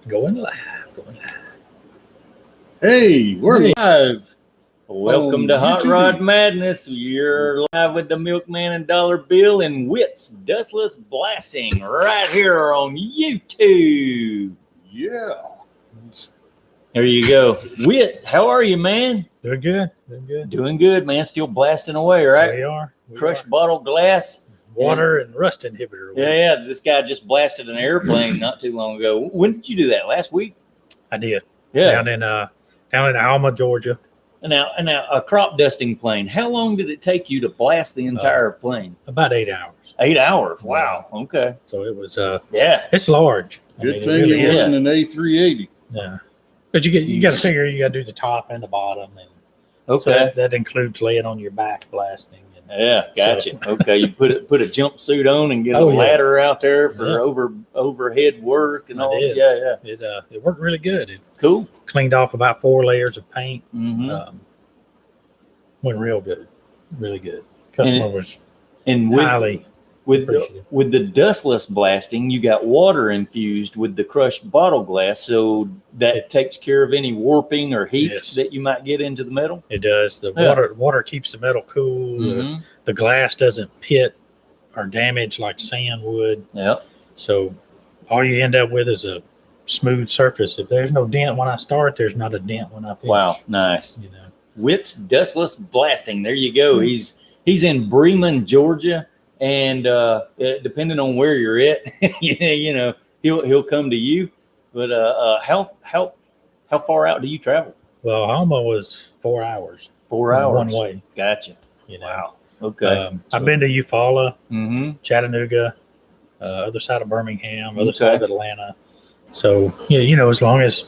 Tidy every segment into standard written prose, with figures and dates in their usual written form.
Going live. Hey, we're live. Welcome to Hot YouTube. Rod Madness. You're live with the Milkman and Dollar Bill and Wits Dustless Blasting right here on YouTube. Yeah. There you go. Wit, how are you, man? Doing good. Doing good. Doing good, man. Still blasting away, right? We are. Crushed bottle glass. Water and rust inhibitor. Yeah. This guy just blasted an airplane not too long ago. When did you do that? Last week? I did. Yeah. Down in Alma, Georgia. And now a crop dusting plane. How long did it take you to blast the entire plane? About 8 hours. 8 hours. Wow. Okay. So it was Yeah. it's large. Good thing it wasn't an A380. Yeah. But you got to figure you got to do the top and the bottom, and Okay. so that includes laying on your back blasting. And Yeah, gotcha. Okay, you put a jumpsuit on and get a Oh, yeah. ladder out there for Yeah. overhead work and I all. did. Yeah. it worked really good. It Cool. cleaned off about 4 layers of paint. Mm-hmm. Went real good, really good. Customer was And highly appreciative. with the dustless blasting, you got water infused with the crushed bottle glass, so that takes care of any warping or heat Yes. that you might get into the metal. It does. The Yeah. water keeps the metal cool. Mm-hmm. The glass doesn't pit or damage like sand would. Yeah. So all you end up with is a smooth surface. If there's no dent when I start, there's not a dent when I finish. Wow. Nice. You know. Wits Dustless Blasting. There you go. He's in Bremen, Georgia, and depending on where you're at, you know, he'll come to you. But how far out do you travel? Well, Alma was 4 hours. 4 hours one way. Gotcha. You know. Wow. Okay. I've been to Eufaula, Mm-hmm. Chattanooga, other side of Birmingham, other Okay. side of Atlanta. So you know, as long as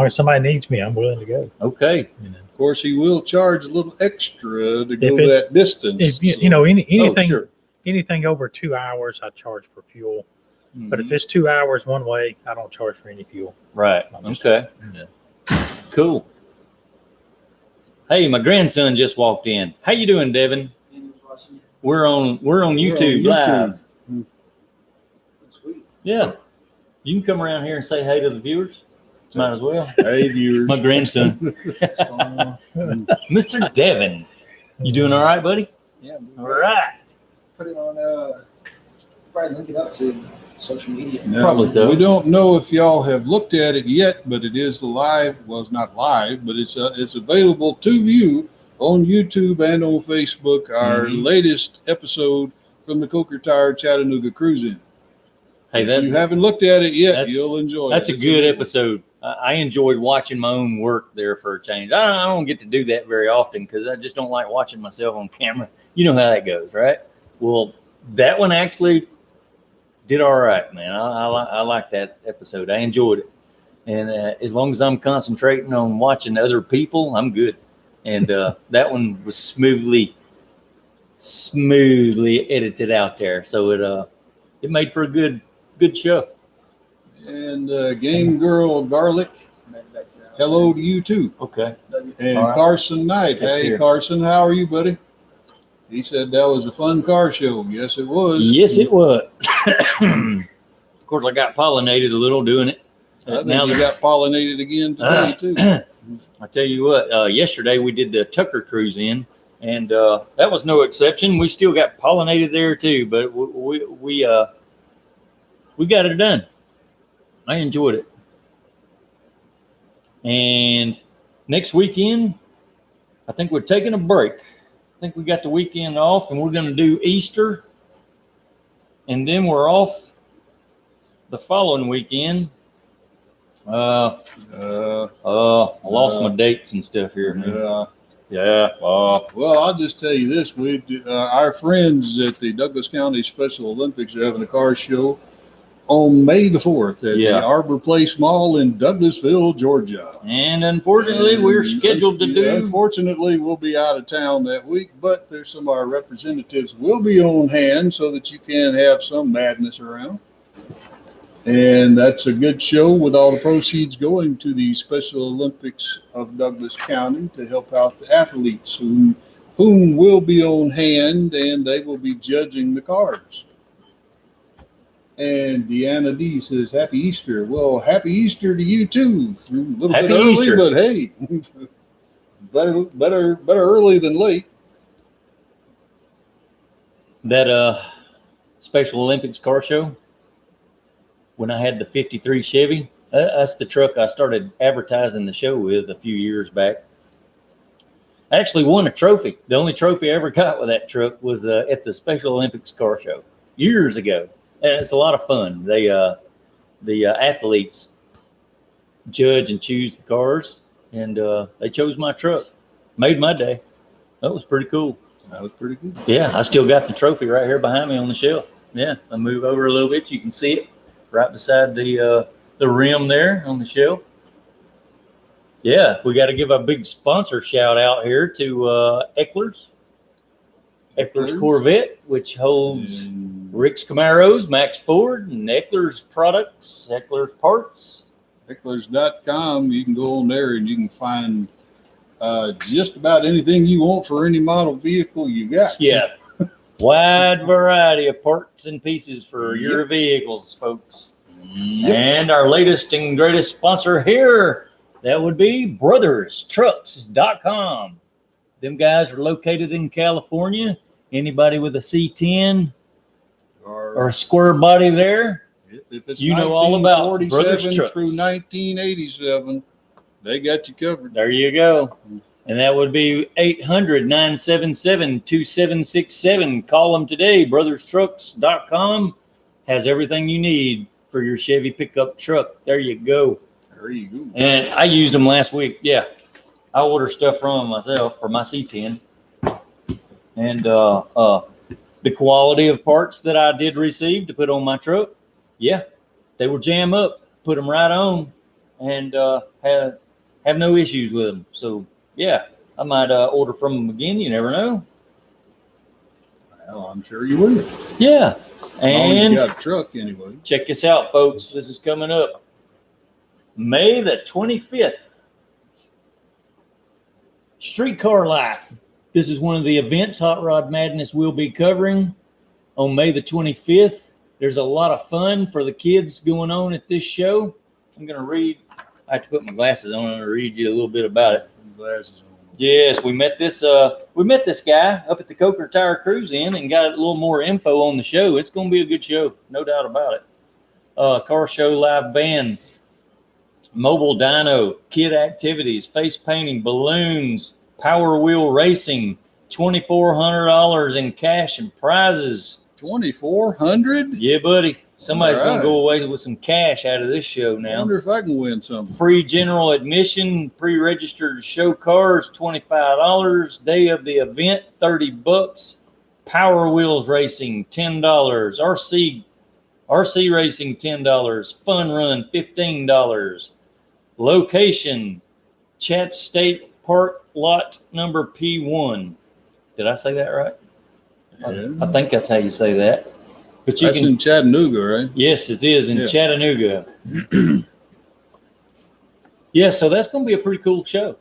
somebody needs me, I'm willing to go. Okay. You know. Of course, he will charge a little extra to go If it- that distance. If you, so- you know anything Oh, sure. anything over 2 hours, I charge for fuel. But if Mhm. it's 2 hours one way, I don't charge for any fuel. Right. Okay. Yeah. Cool. Hey, my grandson just walked in. How you doing, Devin? We're on YouTube live. Sweet. Yeah. You can come around here and say hey to the viewers. Might as well. Hey, viewers. My grandson, What's going on? Mr. Devin. You doing all right, buddy? Yeah, All right. put it on. Probably link it up to social media. Now, Probably so. We don't know if y'all have looked at it yet, but it is live. Well, it's not live, but it's available to view on YouTube and on Facebook. Our Mhm. latest episode from the Coker Tire Chattanooga Cruise-In. Hey, If you haven't looked at it yet, that's- you'll enjoy that's it. a It's good good. episode. I enjoyed watching my own work there for a change. I don't get to do that very often because I just don't like watching myself on camera. You know how that goes, right? Well, that one actually did all right, man. I like that episode. I enjoyed it. And as long as I'm concentrating on watching other people, I'm good. And that one was smoothly edited out there. So it made for a good show. And Game Girl Garlic, hello to you too. Okay. And All right. Carson Knight. Up Hey, here. Carson, how are you, buddy? He said that was a fun car show. Yes, it was. Yes, it was. Of course, I got pollinated a little doing it. I think Now you that- got pollinated again today, too. I tell you what, yesterday we did the Tucker cruise in, and that was no exception. We still got pollinated there too, but we got it done. I enjoyed it. And next weekend, I think we're taking a break. I think we got the weekend off, and we're going to do Easter, and then we're off the following weekend. I lost my dates and stuff here. Man. Yeah. Well, I'll just tell you this: our friends at the Douglas County Special Olympics are having a car show on May the 4th at the Arbor Place Mall in Douglasville, Georgia. And unfortunately, we're scheduled to do. Unfortunately, we'll be out of town that week, but there's some of our representatives will be on hand so that you can have some madness around. And that's a good show with all the proceeds going to the Special Olympics of Douglas County to help out the athletes whom will be on hand, and they will be judging the cars. And Deanna D says, Happy Easter. Well, Happy Easter to you too. A little Happy bit early, Easter. but hey, better early than late. That Special Olympics car show, when I had the 53 Chevy, that's the truck I started advertising the show with a few years back. I actually won a trophy. The only trophy I ever got with that truck was at the Special Olympics car show years ago. And it's a lot of fun. The athletes judge and choose the cars, and they chose my truck. Made my day. That was pretty cool. That was pretty good. Yeah, I still got the trophy right here behind me on the shelf. Yeah, I move over a little bit. You can see it right beside the rim there on the shelf. Yeah, we got to give a big sponsor shout out here to Eckler's Corvette, which holds And Rick's Camaros, Max Ford, and Eckler's products, Eckler's parts. Hecklers.com, you can go on there and you can find just about anything you want for any model vehicle you got. Yeah, wide variety of parts and pieces for your vehicles, folks. Yep. And our latest and greatest sponsor here, that would be BrothersTrucks.com. Them guys are located in California. Anybody with a C10 or a square body there, if it's you know all about Brothers 1947 Trucks. through 1987, they got you covered. there you go. And that would be 800-977-2767. Call them today. BrothersTrucks.com has everything you need for your Chevy pickup truck. There you go. There you go. And I used them last week. Yeah, I order stuff from them myself for my C10. And the quality of parts that I did receive to put on my truck, yeah, they were jam up. Put them right on, and have no issues with them. So yeah, I might order from them again. You never know. Well, I'm sure you will. Yeah, As long as you and got a truck anyway. check this out, folks. This is coming up May the 25th. Streetcar Life. This is one of the events Hot Rod Madness will be covering on May the 25th. There's a lot of fun for the kids going on at this show. I'm going to read. I have to put my glasses on and read you a little bit about it. Glasses on. Yes, we met this guy up at the Coker Tire Cruise In and got a little more info on the show. It's going to be a good show, no doubt about it. Car show, live band, mobile dyno, kid activities, face painting, balloons, power wheel racing, $2,400 in cash and prizes. 2,400? Yeah, buddy. Somebody's All going right. to go away with some cash out of this show I now. wonder if I can win something. Free general admission, pre-registered show cars, $25. Day of the event, $30. Power wheels racing, $10. RC racing, $10. Fun run, $15. Location, Chat State Park lot number P1. Did I say that right? Yeah. I think that's how you say that. But you That's can. in Chattanooga, right? Yes, it is in Yeah. Chattanooga. Yeah, so that's going to be a pretty cool show.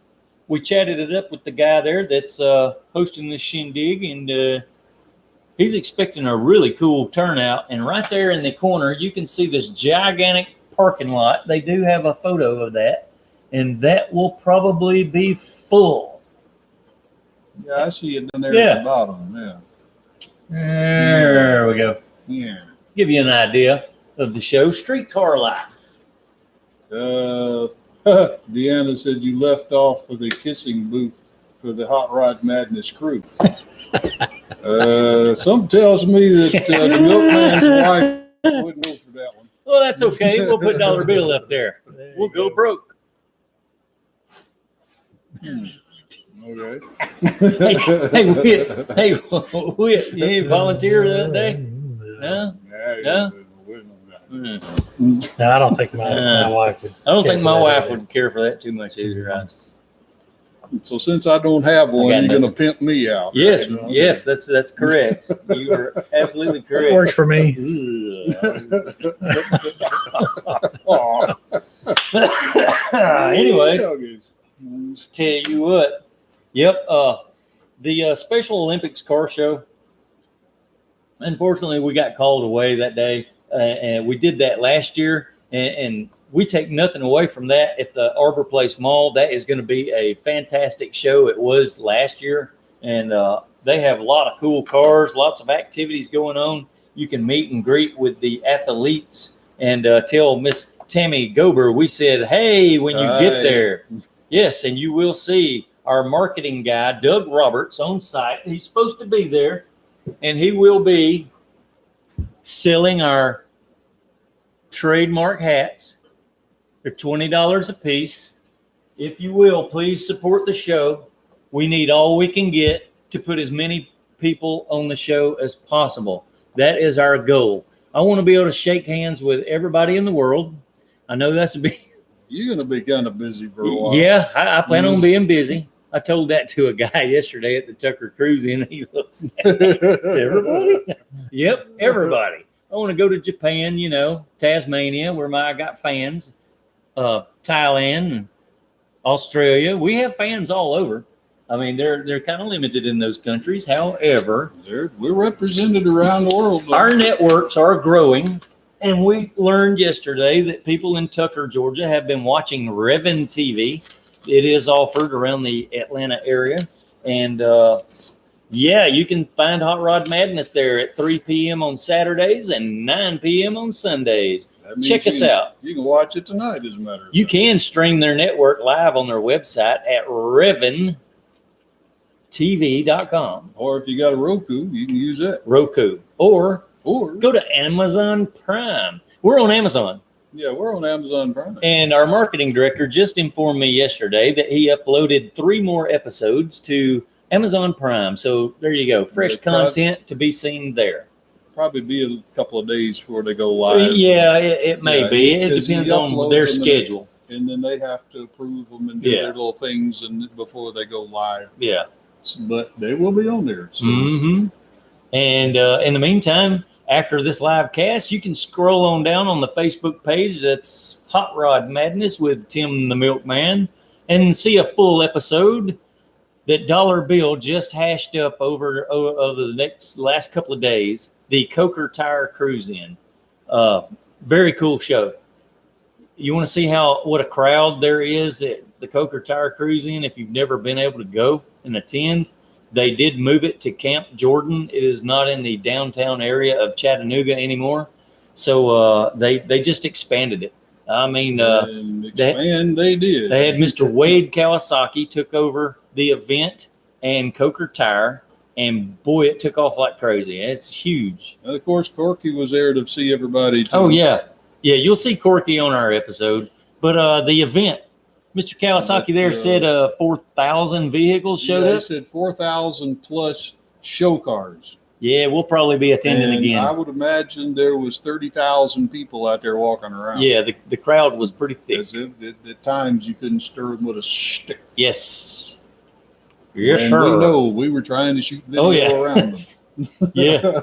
We chatted it up with the guy there that's hosting this shindig, and he's expecting a really cool turnout. And right there in the corner, you can see this gigantic parking lot. They do have a photo of that, and that will probably be full. Yeah, I see it down there Yeah. at the bottom. Yeah. There we go. Yeah. Give you an idea of the show, Streetcar Life. Deanna said you left off for the kissing booth for the Hot Rod Madness crew. Something tells me that the milkman's wife wouldn't go for that one. Well, that's okay. We'll put dollar bill up there. We'll go broke. Okay. Hey, Whit, you ain't volunteer that day? No? Yeah. No, I don't think my wife would. I don't care think for my that wife either. would care for that too much either. So since I don't have I one, got you're gonna nothing. pimp me out. Yes, right? yes, that's correct. You are absolutely correct. Works for me. Anyways, Okay. tell you what. Yep. The Special Olympics car show. Unfortunately, we got called away that day. and we did that last year, and we take nothing away from that at the Arbor Place Mall. That is going to be a fantastic show. It was last year, and they have a lot of cool cars, lots of activities going on. You can meet and greet with the athletes and tell Miss Tammy Gober we said, hey, when you get there. Yes, and you will see our marketing guy, Doug Roberts, on site. He's supposed to be there, and he will be selling our trademark hats. They're $20 a piece. If you will, please support the show. We need all we can get to put as many people on the show as possible. That is our goal. I want to be able to shake hands with everybody in the world. I know that's a big... You're going to be kind of busy for a while. Yeah, I plan on being busy. I told that to a guy yesterday at the Tucker Cruise Inn. He looks at me. Everybody? Yep, everybody. I want to go to Japan, Tasmania, where I got fans, Thailand, and Australia. We have fans all over. I mean, they're kind of limited in those countries. However, We're represented around the world. Though. our networks are growing. And we learned yesterday that people in Tucker, Georgia, have been watching Revan TV. It is offered around the Atlanta area. And you can find Hot Rod Madness there at 3 p.m. on Saturdays and 9 p.m. on Sundays. Check us out. You can watch it tonight, as a matter of fact. You can stream their network live on their website at RevanTV.com. Or if you got a Roku, you can use that. Roku. Or Or, go to Amazon Prime. We're on Amazon. yeah, we're on Amazon Prime. And our marketing director just informed me yesterday that he uploaded 3 more episodes to Amazon Prime. So there you go. Fresh content to be seen there. Probably be a couple of days before they go live. Yeah, it may Yeah, be. It because he depends on uploads their them schedule. And then they have to approve them and do Yeah. their little things and before they go live. Yeah. But they will be on there. So. Mm-hmm. And in the meantime, after this live cast, you can scroll on down on the Facebook page. That's Hot Rod Madness with Tim the Milkman, and see a full episode that Dollar Bill just hashed up over the last couple of days. The Coker Tire Cruise In. Very cool show. You want to see what a crowd there is at the Coker Tire Cruise In if you've never been able to go and attend. They did move it to Camp Jordan. It is not in the downtown area of Chattanooga anymore. So they just expanded it. I mean, And expand, they did. they had Mr. Wade Kawasaki took over the event and Coker Tire, and boy, it took off like crazy. It's huge. And of course, Corky was there to see everybody. Too. Oh, yeah. Yeah, you'll see Corky on our episode. But the event, Mr. Kawasaki there said 4,000 vehicles showed They up. said 4,000 plus show cars. Yeah, we'll probably be attending And again. I would imagine there was 30,000 people out there walking around. Yeah, the crowd was pretty thick. As if at times you couldn't stir them with a stick. Yes. Yes, And sir. we know we were trying to shoot video Oh, yeah. around them. Yeah.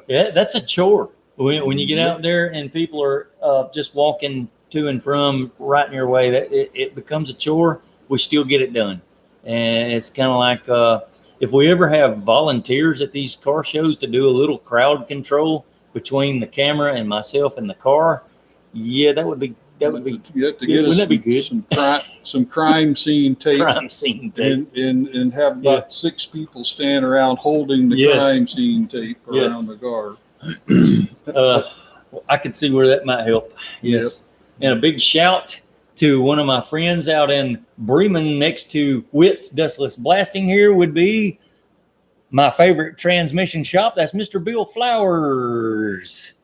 Yeah, that's a chore. When you get out there and people are just walking to and from right in your way, that it becomes a chore. We still get it done. And it's kind of like if we ever have volunteers at these car shows to do a little crowd control between the camera and myself in the car, yeah, that would be You have to get Wouldn't us that be good? some crime scene tape crime scene tape. and have about 6 people stand around holding the Yes. crime scene tape Yes. around the car. I could see where that might help. Yes. And a big shout to one of my friends out in Bremen next to Witt's Dustless Blasting here would be my favorite transmission shop. That's Mr. Bill Flowers.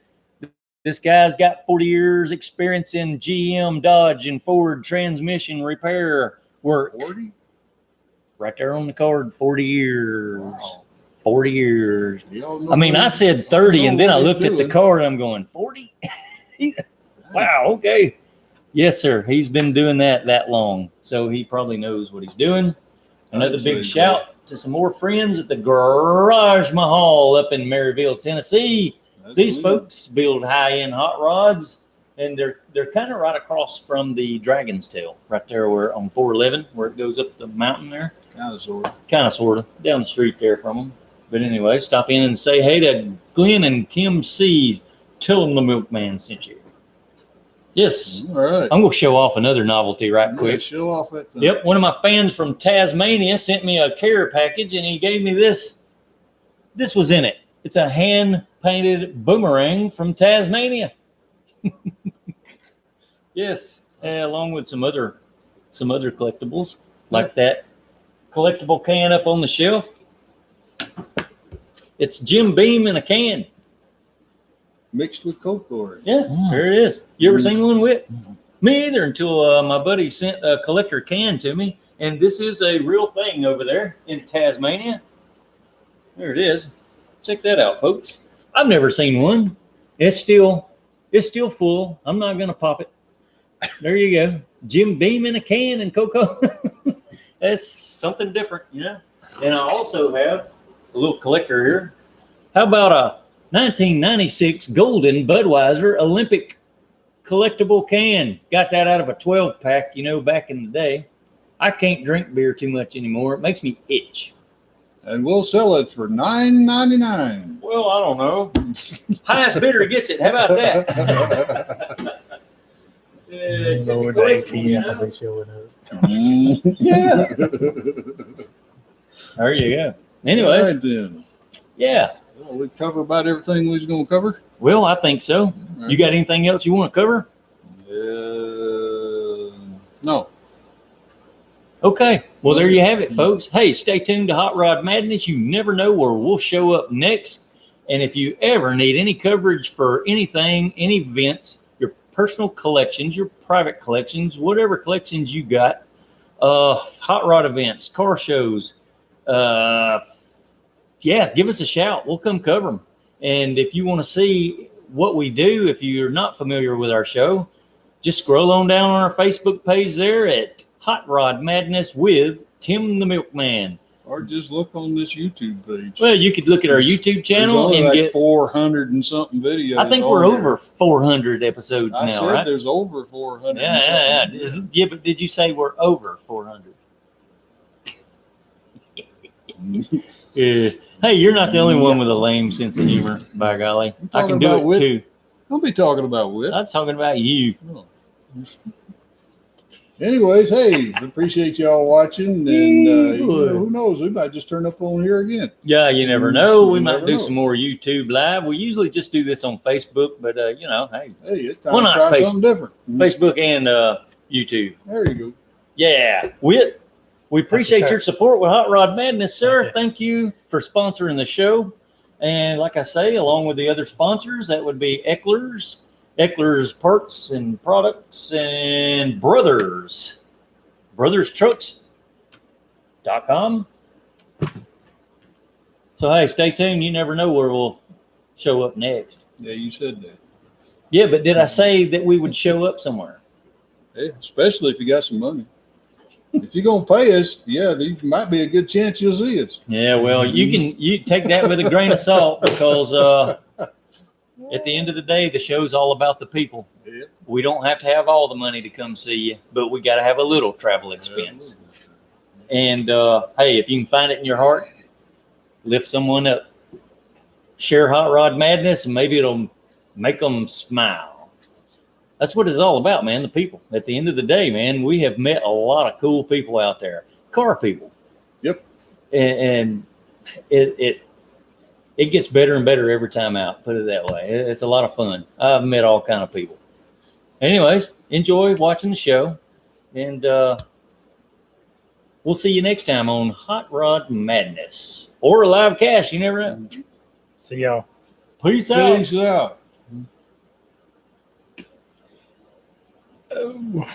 This guy's got 40 years experience in GM, Dodge, and Ford transmission repair work. 40? Right there on the card, 40 years. Wow. 40 years. Y'all know I mean, what I he- said 30, and then I what he's looked at the doing. card, and I'm going, 40? Wow, okay. Yes, sir. He's been doing that long, so he probably knows what he's doing. Another That's big really shout to some more friends at the Garage Mahal up in Maryville, Tennessee. That's These good. folks build high-end hot rods, and they're kind of right across from the Dragon's Tail, right there where on 411, where it goes up the mountain there. Kind of sort of. Kind of, sort of, down the street there from them. But anyway, stop in and say hey to Glenn and Kim C. Tell them the milkman sent you. Yes. All right. I'm going to show off another novelty right Yeah, quick. show off that thing. Yep. One of my fans from Tasmania sent me a care package and he gave me this. This was in it. It's a hand painted boomerang from Tasmania. Yes. Along with some other collectibles like that collectible can up on the shelf. It's Jim Beam in a can. Mixed with Coke or Yeah, Mm. there it is. You ever Mm. seen one, Whit? Mm. Me either, until my buddy sent a collector can to me. And this is a real thing over there in Tasmania. There it is. Check that out, folks. I've never seen one. It's still full. I'm not gonna pop it. There you go. Jim Beam in a can and Cocoa. That's something different, you know. And I also have a little collector here. How about a 1996 Golden Budweiser Olympic collectible can? Got that out of a 12 pack, you know, back in the day. I can't drink beer too much anymore. It makes me itch. and we'll sell it for $9.99. Well, I don't know. Highest bidder gets it. How about that? It's just a Over the collectible, you ATM, know? they showing up. Yeah. There you go. Anyways, All right, then. yeah. Well, we cover about everything we was going to cover. Well, I think so. You got anything else you want to cover? No. Okay. Well, there you have it, folks. Hey, stay tuned to Hot Rod Madness. You never know where we'll show up next. And if you ever need any coverage for anything, any events, your personal collections, your private collections, whatever collections you got, hot rod events, car shows, yeah, give us a shout. We'll come cover them. And if you want to see what we do, if you're not familiar with our show, just scroll on down on our Facebook page there at Hot Rod Madness with Tim the Milkman. Or just look on this YouTube page. Well, you could look at our YouTube There's channel only and like get. 400 and something videos. I think on we're there. over 400 episodes I now, said right? there's over 400. Yeah, and something. yeah. But did you say we're over 400? Yeah. Hey, you're not the only one with a lame sense of humor, by golly. I can talking do about it wit. too. Don't be talking about wit. I'm talking about you. No. Anyways, hey, appreciate y'all watching, and you know, who knows? We might just turn up on here again. Yeah, you never know. We You might never do know. some more YouTube live. We usually just do this on Facebook, but you know, hey, Hey, it's time Why to not try face- something different. Facebook and YouTube. There you go. Yeah, we appreciate sir. your support with Hot Rod Madness, sir. Okay. Thank you for sponsoring the show. And like I say, along with the other sponsors, that would be Eckler's Parts and Products, and BrothersTrucks.com. So, hey, stay tuned. You never know where we'll show up next. Yeah, you said that. Yeah, but did I say that we would show up somewhere? Hey, especially if you got some money. If you're gonna pay us, yeah, there might be a good chance you'll see us. Yeah, well, you take that with a grain of salt, because at the end of the day, the show's all about the people. Yeah. We don't have to have all the money to come see you, but we got to have a little travel expense. And hey, if you can find it in your heart, lift someone up. Share Hot Rod Madness, and maybe it'll make them smile. That's what it's all about, man. The people. At the end of the day, man, we have met a lot of cool people out there, car people. Yep. And it gets better and better every time out. Put it that way. It's a lot of fun. I've met all kind of people. Anyways, enjoy watching the show, and we'll see you next time on Hot Rod Madness or a live cast. You never know. See y'all. Peace out. Peace out. Oh.